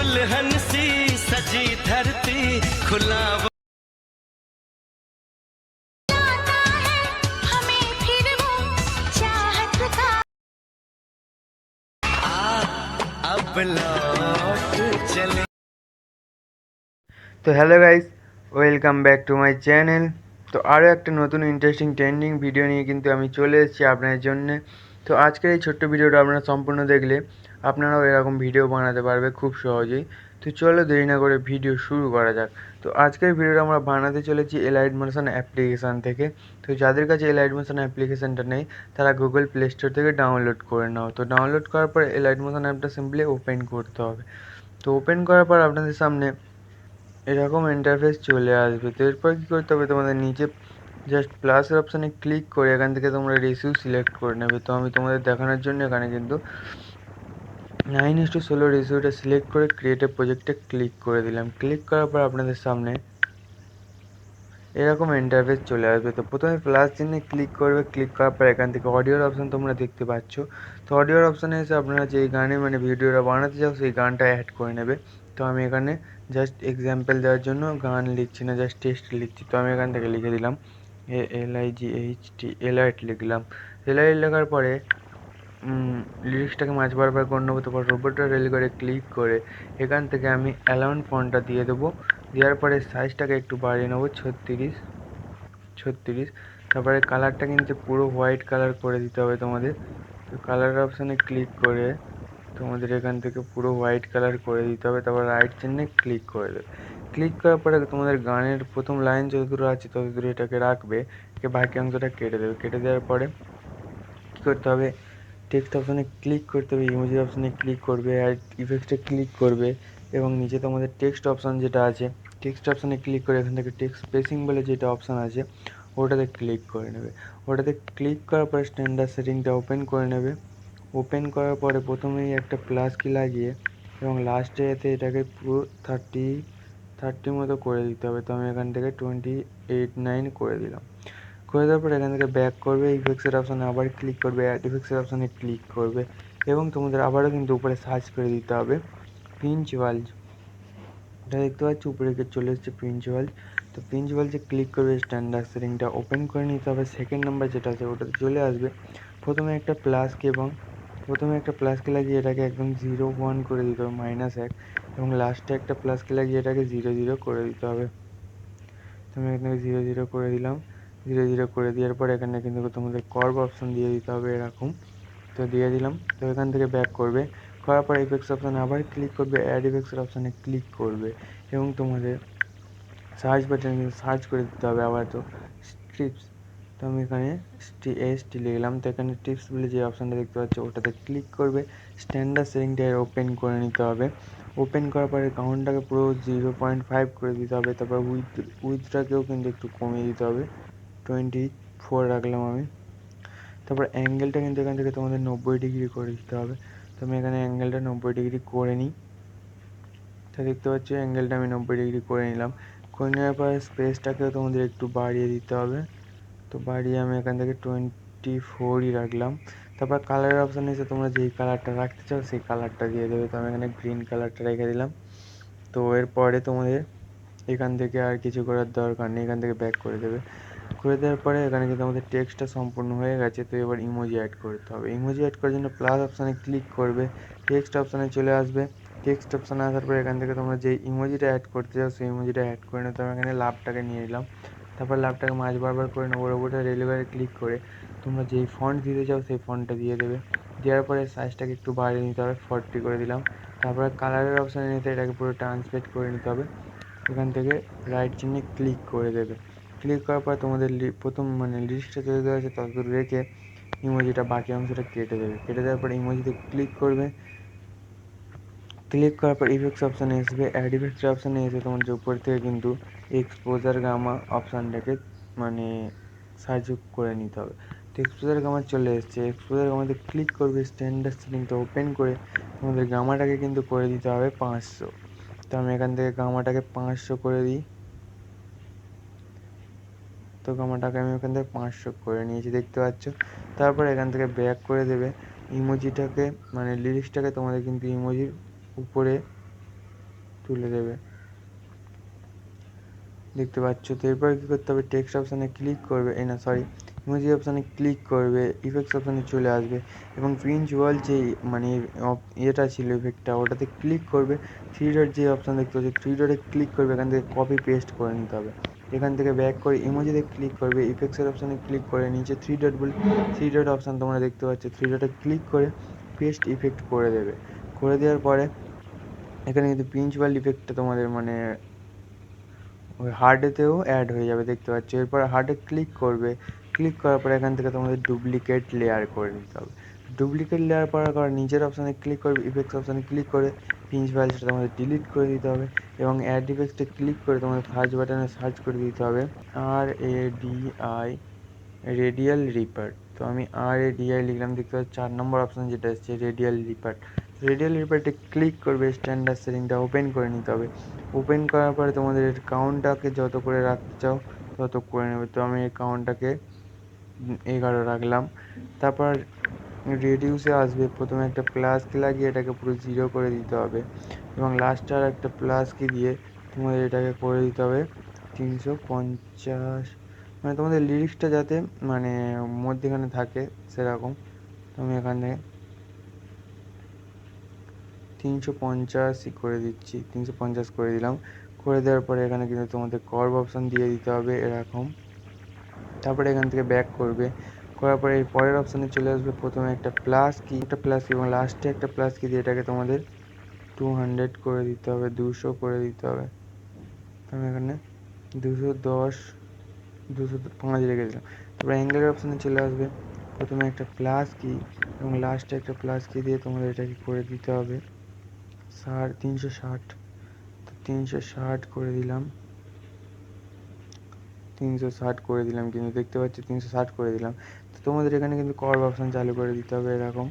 दुल्हन सी सजी धरती खुला अब लौट चले। তো hello guys, welcome back to my channel. তো আরও একটা নতুন ইন্টারেস্টিং ট্রেন্ডিং ভিডিও নিয়ে কিন্তু আমি চলে এসেছি আপনাদের জন্য। তো আজকের এই ছোট্ট ভিডিওটা আপনারা সম্পূর্ণ দেখলে আপনারাও এরকম ভিডিও বানাতে পারবে খুব সহজেই। তো চলো দেরি না করে ভিডিও শুরু করা যাক। তো আজকের ভিডিওটা আমরা বানাতে চলেছি এলাইট মোশন অ্যাপ্লিকেশান থেকে। তো যাদের কাছে এলাইট মোশন অ্যাপ্লিকেশানটা নেই তারা গুগল প্লে স্টোর থেকে ডাউনলোড করে নাও। তো ডাউনলোড করার পর এলাইট মোশন অ্যাপটা সিম্পলি ওপেন করতে হবে। তো ওপেন করার পর আপনাদের সামনে এরকম ইন্টারফেস চলে আসবে। তো এরপর কী করতে হবে, তোমাদের নিচে জাস্ট প্লাসের অপশানে ক্লিক করে এখান থেকে তোমরা রেশিও সিলেক্ট করে নেবে। তো আমি তোমাদের দেখানোর জন্য এখানে কিন্তু 9:16 রেশিওটা সিলেক্ট করে ক্রিয়েটিভ প্রজেক্টে ক্লিক করে দিলাম। ক্লিক করার পর আপনাদের সামনে এরকম ইন্টারফেস চলে আসবে। তো প্রথমে প্লাস চিহ্নে ক্লিক করবে। ক্লিক করার পর এখান থেকে অডিওর অপশান তোমরা দেখতে পাচ্ছ। তো অডিওর অপশানে এসে আপনারা যেই গানে ভিডিওটা বানাতে চাও সেই গানটা অ্যাড করে নেবে। তো আমি এখানে জাস্ট এক্সাম্পল দেওয়ার জন্য গান লিখছি না, জাস্ট টেক্সট লিখছি। তো আমি এখান থেকে লিখে দিলাম এলাইট লিখলাম। এলাইট লেখার পরে লিরিক্সটাকে মাঝ বারবার করে নেবো। তারপর রোবটটা রেল করে ক্লিক করে এখান থেকে আমি অ্যালাউন ফন্টটা দিয়ে দেবো। দেওয়ার পরে সাইজটাকে একটু বাড়িয়ে নেবো 36। তারপরে কালারটা কিন্তু পুরো হোয়াইট কালার করে দিতে হবে তোমাদের। তো কালার অপশানে ক্লিক করে তোমাদের এখান থেকে পুরো হোয়াইট কালার করে দিতে হবে। তারপর রাইট চিহ্নে ক্লিক করে দেবে। ক্লিক করার পরে তোমাদের গানের প্রথম লাইন যতদূর আছে ততদূর এটাকে রাখবে, বাকি অংশটা কেটে দেবে। কেটে দেওয়ার পরে কী করতে হবে, টেক্সট অপশানে ক্লিক করতে হবে, ইমোজি অপশানে ক্লিক করবে, অ্যাড ইফেক্টসে ক্লিক করবে এবং নিচে তোমাদের টেক্সট অপশান যেটা আছে টেক্সট অপশানে ক্লিক করে এখান থেকে টেক্সট স্পেসিং বলে যেটা অপশান আছে ওটাতে ক্লিক করে নেবে। ওটাতে ক্লিক করার পরে স্ট্যান্ডার্ড সেটিংটা ওপেন করে নেবে। ওপেন করার পরে প্রথমেই একটা প্লাস কি লাগিয়ে এবং লাস্টে এতে এটাকে পুরো 30 মতো করে দিতে হবে। তো আমি এখান থেকে 28:9 করে দিলাম। করে দেওয়ার পর এখান থেকে ব্যাক করবে, ইফেক্টসের অপশানে আবার ক্লিক করবে, অ্যাড ইফেক্টসের অপশানে ক্লিক করবে এবং তোমাদের আবারও কিন্তু উপরে সার্চ করে দিতে হবে পিঞ্চ ওয়ালজ। এটা দেখতে পাচ্ছি উপরে চলে এসেছে পিঞ্চ ওয়ালজ। তো পিঞ্চ ওয়ালজে ক্লিক করবে, স্ট্যান্ডার্ড সেটিংটা ওপেন করে নিতে হবে। সেকেন্ড নাম্বার যেটা আছে ওটাতে চলে আসবে। প্রথমে একটা প্লাসকে লাগিয়ে এটাকে একদম 0.1 করে দিতে হবে, -1 এবং লাস্টে একটা প্লাসকে লাগিয়ে এটাকে 0.0 করে দিতে হবে। তো আমি এখানে 0.0 করে দিলাম। 0.0 করে দেওয়ার পর এখানে কিন্তু তোমাদের কার্ভ অপশান দিয়ে দিতে হবে এরকম। তো দিয়ে দিলাম। তো এখান থেকে ব্যাক করবে, করার পর ইফেক্টস অপশানে আবার ক্লিক করবে, অ্যাড ইফেক্টসের অপশানে ক্লিক করবে এবং তোমাদের সার্চ বাটনে কিন্তু সার্চ করে দিতে হবে আবার। তো স্ট্রিপস, তো আমি এখানে ST লিখলাম। তো এখানে টিপস বলে যে অপশানটা দেখতে পাচ্ছ ওটাতে ক্লিক করবে। স্ট্যান্ডার্ড সেটিংটা ওপেন করে নিতে হবে। ওপেন করার পরে কাউন্টটাকে পুরো 0.5 করে দিতে হবে। তারপর উইথটাকেও কিন্তু একটু কমিয়ে দিতে হবে, 24 রাখলাম আমি। তারপর অ্যাঙ্গেলটা কিন্তু এখান থেকে তোমাদের 90° করে দিতে হবে। তো আমি এখানে অ্যাঙ্গেলটা 90° করে নিই। তো দেখতে পাচ্ছ অ্যাঙ্গেলটা আমি 90° করে নিলাম। করে নেওয়ার পরে স্পেসটাকেও তোমাদের একটু বাড়িয়ে দিতে হবে। তো বাড়িয়ে আমি এখান থেকে 24ই রাখলাম। তারপর কালারের অপশানে এসে তোমরা যেই কালারটা রাখতে চাও সেই কালারটা দিয়ে দেবে। তো আমি এখানে গ্রিন কালারটা রেখে দিলাম। তো এরপরে তোমাদের এখান থেকে আর কিছু করার দরকার নেই, এখান থেকে ব্যাক করে দেবে। করে দেওয়ার পরে এখানে কিন্তু আমাদের টেক্সটটা সম্পূর্ণ হয়ে গেছে। তো এবার ইমোজি অ্যাড করতে হবে। ইমোজি অ্যাড করার জন্য প্লাস অপশানে ক্লিক করবে, টেক্সট অপশানে চলে আসবে। টেক্সট অপশানে আসার পরে এখান থেকে তোমরা যে ইমোজিটা অ্যাড করতে চাও সেই ইমোজিটা অ্যাড করে নিতে হবে। এখানে লাভটাকে নিয়ে নিলাম। তারপর লাভটাকে মাঝ বারবার করে নেবো। ওপরে রেলিভারে ক্লিক করে তোমরা যেই ফন্ট দিতে চাও সেই ফন্টটা দিয়ে দেবে। দেওয়ার পরে সাইজটাকে একটু বাড়িয়ে নিতে হবে, 40 করে দিলাম। তারপরে কালারের অপশানে নিতে এটাকে পুরো ট্রান্সলেট করে নিতে হবে। এখান থেকে রাইট চিহ্নে ক্লিক করে দেবে। ক্লিক করার পর তোমাদের প্রথম লিস্টটা তৈরি করা আছে ততদূর রেখে ইমোজিটা বাকি অংশটা কেটে দেবে। কেটে দেওয়ার পর ইমোজিতে ক্লিক করবে। ক্লিক করার পর ইফেক্টস অপশানে আসবে। অ্যাড ইফেক্টস অপশানে এসে তোমাদের উপর থেকে কিন্তু এক্সপোজার গামা অপশানটাকে সার্চ করে নিতে হবে। তো এক্সপোজার গামা চলে এসেছে। এক্সপোজার গামাতে ক্লিক করবে, স্ট্যান্ডার্ড সেটিংটা ওপেন করে তোমাদের গামাটাকে কিন্তু করে দিতে হবে 500। তো আমি এখান থেকে গামাটাকে 500 করে দিই। তো গামাটাকে আমি ওখান থেকে 500 করে নিয়েছি, দেখতে পাচ্ছ। তারপর এখান থেকে ব্যাক করে দেবে। ইমোজিটাকে লিরিক্সটাকে তোমাদের কিন্তু ইমোজির উপরে তুলে দেবে, দেখতে পাচ্ছ। তো এরপর কী করতে হবে, টেক্সট অপশানে ক্লিক করবে, ইমোজি অপশানে ক্লিক করবে, ইফেক্টস অপশানে চলে আসবে এবং পিঞ্চ ওয়াল যে মানে এটা ছিল ইফেক্টটা, ওটাতে ক্লিক করবে। থ্রি ডট যে অপশান দেখতে পাচ্ছি, থ্রি ডটে ক্লিক করবে, এখান থেকে কপি পেস্ট করে নিতে হবে। এখান থেকে ব্যাক করে ইমোজিতে ক্লিক করবে, ইফেক্টসের অপশানে ক্লিক করে নিচে থ্রি ডট অপশান তোমরা দেখতে পাচ্ছ, থ্রি ডটে ক্লিক করে পেস্ট ইফেক্ট করে দেবে। করে দেওয়ার পরে এখানে কিন্তু পিঞ্চ ওয়াল ইফেক্টটা তোমাদের মানে ওই হার্ডেতেও অ্যাড হয়ে যাবে, দেখতে পাচ্ছ। এরপর হার্ডে ক্লিক করবে, ক্লিক করার পরে এখান থেকে তোমাদের ডুপ্লিকেট লেয়ার করে নিতে হবে। ডুপ্লিকেট লেয়ার করার পর নিচের অপশানে ক্লিক করবে, ইফেক্টস অপশানে ক্লিক করে পিঞ্চ ফাইলটা তোমাদের ডিলিট করে দিতে হবে এবং অ্যাড ইফেক্টসে ক্লিক করে তোমাদের সার্চ বাটনে সার্চ করে দিতে হবে RADI রেডিয়াল রিপার। তো আমি RADI লিখলাম, দেখতে পাচ্ছি 4 নম্বর অপশান যেটা এসছে রেডিয়াল রিপার। রেডিয়াল রিপারটে ক্লিক করবে, স্ট্যান্ডার্ড সেটিংটা ওপেন করে নিতে হবে। ওপেন করার পরে তোমাদের এর কাউন্টটাকে যত করে রাখতে চাও তত করে নেবে। তো আমি এই কাউন্টটাকে 11 রাখলাম। তারপর রেডিউসে আসবে, প্রথমে একটা প্লাস কি লাগিয়ে এটাকে পুরো 0 করে দিতে হবে এবং লাস্টে আর একটা প্লাস কি দিয়ে তোমাদের এটাকে করে দিতে হবে 350, মানে তোমাদের লিরিক্সটা যাতে মানে মধ্যেখানে থাকে সেরকম। তো আমি এখান থেকে 350 করে দিচ্ছি, 350 করে দিলাম। করে দেওয়ার পরে এখানে কিন্তু তোমাদের কার্ভ অপশান দিয়ে দিতে হবে এরকম। তারপরে এখান থেকে ব্যাক করবে, করার পরে এর পরের অপশানে চলে আসবে, প্রথমে একটা প্লাস কি এবং লাস্টে একটা প্লাস কি দিয়ে এটাকে তোমাদের 200 করে দিতে হবে, 200 করে দিতে হবে। আমি এখানে 210, 205 রেখে দিলাম। তারপরে অ্যাঙ্গেলের অপশানে চলে আসবে, প্রথমে একটা প্লাস কি এবং লাস্টে একটা প্লাস কি দিয়ে তোমাদের এটাকে করে দিতে হবে 360। তো 360 করে দিলাম, 360 করে দিলাম, কিন্তু দেখতে পাচ্ছি 360 করে দিলাম। তো তোমাদের এখানে কিন্তু কার্ভ অপশান চালু করে দিতে হবে এরকম।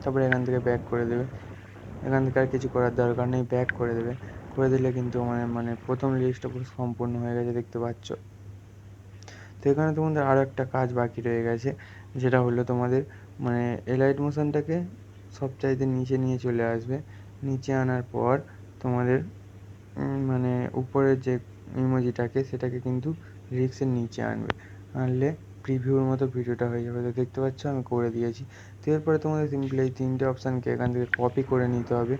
তারপরে এখান থেকে ব্যাক করে দেবে, এখান থেকে আর কিছু করার দরকার নেই, ব্যাক করে দেবে। করে দিলে কিন্তু মানে প্রথম লিস্টটা পুরো সম্পূর্ণ হয়ে গেছে, দেখতে পাচ্ছ। তো এখানে তোমাদের আরও একটা কাজ বাকি রয়ে গেছে, যেটা হলো তোমাদের মানে এলাইট মোশনটাকে সবচাইতে নিচে নিয়ে চলে আসবে। নিচে আনার পর তোমাদের মানে উপরের যে ইমোজিটাকে সেটাকে কিন্তু লিরিক্সের নিচে আনবে, আনলে প্রিভিউর মতো ভিডিওটা হয়ে যাবে। তো দেখতে পাচ্ছ আমি করে দিয়েছি। তো এরপরে তোমাদের সিম্পলি এই 3টে অপশানকে এখান থেকে কপি করে নিতে হবে।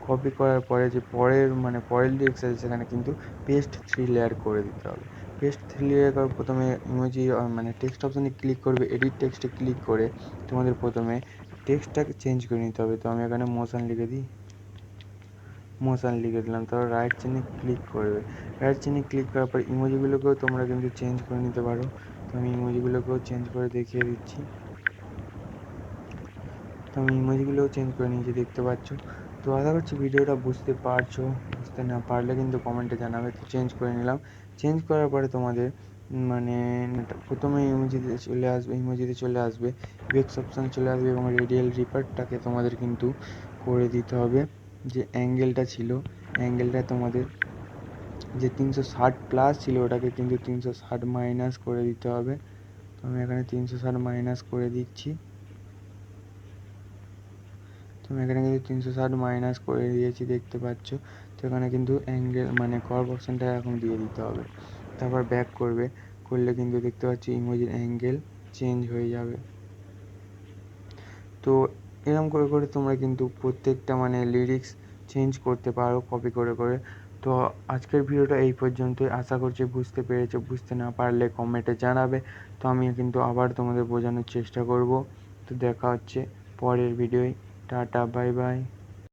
কপি করার পরে যে পরের লিরিক্স আছে সেখানে কিন্তু পেস্ট 3 লেয়ার করে দিতে হবে। পেস্ট 3 লেয়ার করার প্রথমে ইমোজি মানে টেক্সট অপশানে ক্লিক করবে, এডিট টেক্সটে ক্লিক করে তোমাদের প্রথমে টেক্সটটাকে চেঞ্জ করে নিতে হবে। তো আমি এখানে মোশন লিখে দিলাম। তারপর রাইট চিহ্নে ক্লিক করবে, রাইট চিহ্নে ক্লিক করার পর ইমোজিগুলোকেও তোমরা কিন্তু চেঞ্জ করে নিতে পারো। তো আমি ইমোজিগুলোকেও চেঞ্জ করে দেখিয়ে দিচ্ছি। তো আমি ইমোজিগুলোও চেঞ্জ করে নিয়েছি, দেখতে পাচ্ছ। তো আশা করছি ভিডিওটা বুঝতে পারছো, বুঝতে না পারলে কিন্তু কমেন্টে জানাবে। তো চেঞ্জ করে নিলাম, চেঞ্জ করার পরে তোমাদের মানে প্রথমে ইমোজিতে চলে আসবে, ইফেক্টস অপশান চলে আসবে এবং রেডিয়াল রিপারটাকে তোমাদের কিন্তু করে দিতে হবে। যে অ্যাঙ্গেলটা ছিল, অ্যাঙ্গেলটা তোমাদের যে 360 প্লাস ছিল ওটাকে কিন্তু 360 মাইনাস করে দিতে হবে। তো আমি এখানে 360 মাইনাস করে দিচ্ছি। তো আমি এখানে কিন্তু 360 মাইনাস করে দিয়েছি, দেখতে পাচ্ছ। তো এখানে কিন্তু অ্যাঙ্গেল মানে কার্ভ অপশানটা এখন দিয়ে দিতে হবে। তারপর ব্যাক করলে কিন্তু দেখতে পাচ্ছি ইমোজির অ্যাঙ্গেল চেঞ্জ হয়ে যাবে। তো এরকম করে তোমরা কিন্তু প্রত্যেকটা মানে লিরিক্স চেঞ্জ করতে পারো কপি করে। তো আজকের ভিডিওটা এই পর্যন্তই, আশা করছি বুঝতে পেরেছো। বুঝতে না পারলে কমেন্টে জানাবে, তো আমি কিন্তু আবার তোমাদের বোঝানোর চেষ্টা করব। তো দেখা হচ্ছে পরের ভিডিওয়, টাটা বাই বাই।